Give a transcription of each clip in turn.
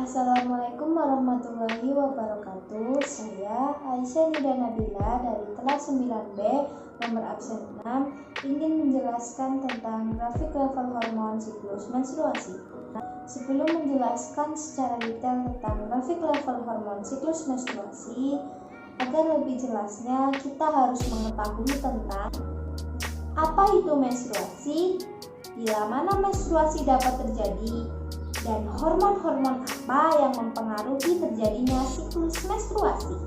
Assalamualaikum warahmatullahi wabarakatuh. Saya Aisyah Nida Nabila dari kelas 9B nomor absen 6 ingin menjelaskan tentang grafik level hormon siklus menstruasi. Sebelum menjelaskan secara detail tentang grafik level hormon siklus menstruasi, agar lebih jelasnya kita harus mengetahui tentang apa itu menstruasi, bila mana menstruasi dapat terjadi, dan hormon-hormon apa yang mempengaruhi terjadinya siklus menstruasi.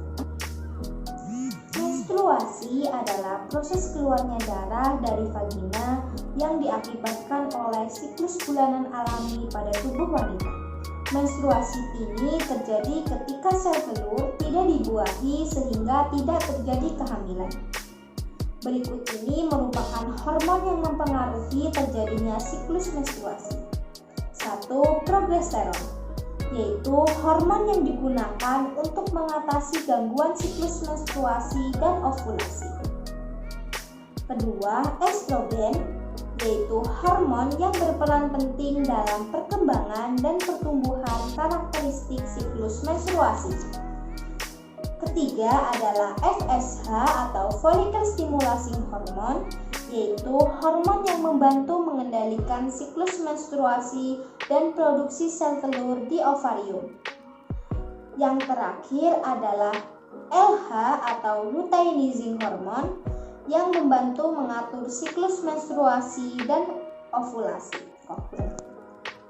Menstruasi adalah proses keluarnya darah dari vagina yang diakibatkan oleh siklus bulanan alami pada tubuh wanita. Menstruasi ini terjadi ketika sel telur tidak dibuahi sehingga tidak terjadi kehamilan. Berikut ini merupakan hormon yang mempengaruhi terjadinya siklus menstruasi. 1. Progesteron, yaitu hormon yang digunakan untuk mengatasi gangguan siklus menstruasi dan ovulasi. Kedua, estrogen, yaitu hormon yang berperan penting dalam perkembangan dan pertumbuhan karakteristik siklus menstruasi. Ketiga adalah FSH atau follicle stimulating hormone, yaitu hormon yang membantu mengendalikan siklus menstruasi dan produksi sel telur di ovarium. Yang terakhir adalah LH atau luteinizing hormone yang membantu mengatur siklus menstruasi dan ovulasi.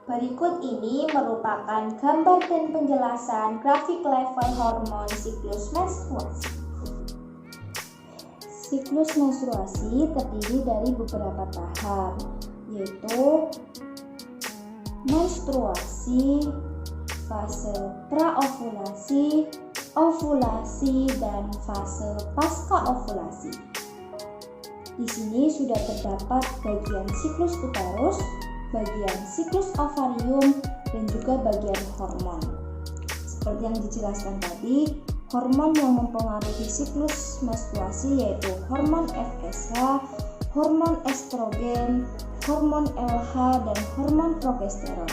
Berikut ini merupakan gambar dan penjelasan grafik level hormon siklus menstruasi. Siklus menstruasi terdiri dari beberapa tahap, yaitu menstruasi, fase praovulasi, ovulasi, dan fase pasca ovulasi. Di sini sudah terdapat bagian siklus uterus, bagian siklus ovarium, dan juga bagian hormon. Seperti yang dijelaskan tadi, hormon yang mempengaruhi siklus menstruasi yaitu hormon FSH, hormon estrogen, hormon LH, dan hormon progesteron.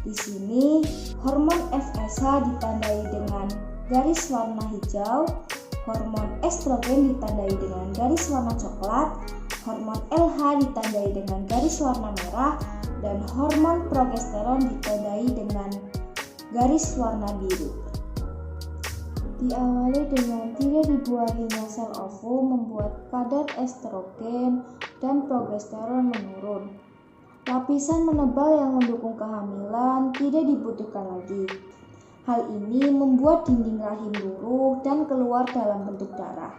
Di sini, hormon FSH ditandai dengan garis warna hijau, hormon estrogen ditandai dengan garis warna coklat, hormon LH ditandai dengan garis warna merah, dan hormon progesteron ditandai dengan garis warna biru. Diawali dengan tidak dibuahinya sel ovum membuat kadar estrogen dan progesteron menurun. Lapisan menebal yang mendukung kehamilan tidak dibutuhkan lagi. Hal ini membuat dinding rahim luruh dan keluar dalam bentuk darah.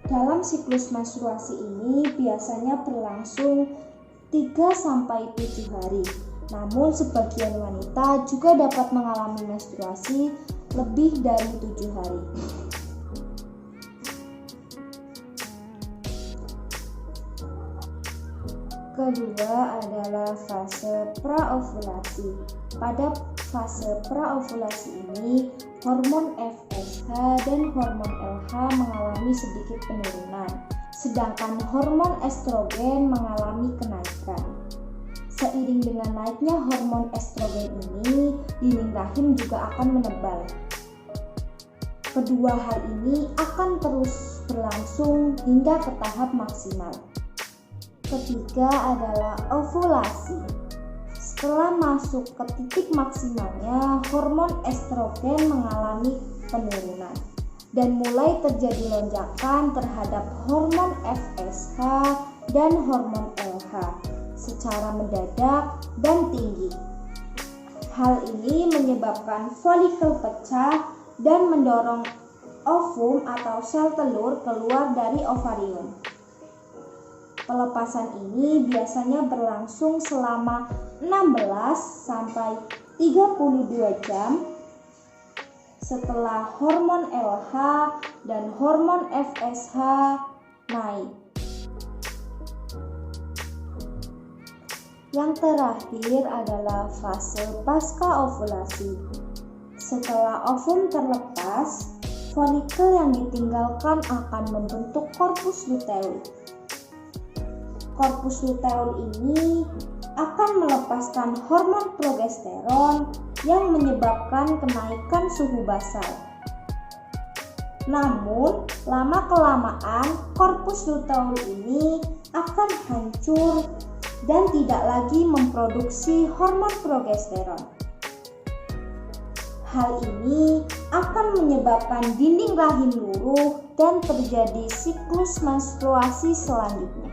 Dalam siklus menstruasi ini biasanya berlangsung 3-7 hari. Namun sebagian wanita juga dapat mengalami menstruasi lebih dari 7 hari. Kedua adalah fase praovulasi. Pada fase praovulasi ini, hormon FSH dan hormon LH mengalami sedikit penurunan, sedangkan hormon estrogen mengalami kenaikan. Seiring dengan naiknya hormon estrogen ini, dinding rahim juga akan menebal. Kedua hal ini akan terus berlangsung hingga ke tahap maksimal. Ketiga adalah ovulasi. Setelah masuk ke titik maksimalnya, hormon estrogen mengalami penurunan dan mulai terjadi lonjakan terhadap hormon FSH dan hormon LH secara mendadak dan tinggi. Hal ini menyebabkan folikel pecah dan mendorong ovum atau sel telur keluar dari ovarium. Pelepasan ini biasanya berlangsung selama 16-32 jam setelah hormon LH dan hormon FSH naik. Yang terakhir adalah fase pasca ovulasi. Setelah ovum terlepas, folikel yang ditinggalkan akan membentuk korpus luteum. Korpus luteum ini akan melepaskan hormon progesteron yang menyebabkan kenaikan suhu basal. Namun, lama-kelamaan korpus luteum ini akan hancur dan tidak lagi memproduksi hormon progesteron. Hal ini akan menyebabkan dinding rahim luruh dan terjadi siklus menstruasi selanjutnya.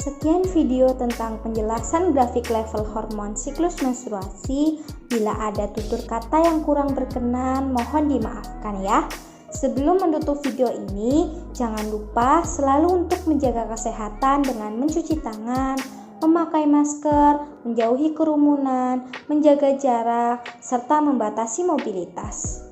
Sekian video tentang penjelasan grafik level hormon siklus menstruasi. Bila ada tutur kata yang kurang berkenan, mohon dimaafkan ya. Sebelum menutup video ini, jangan lupa selalu untuk menjaga kesehatan dengan mencuci tangan, memakai masker, menjauhi kerumunan, menjaga jarak, serta membatasi mobilitas.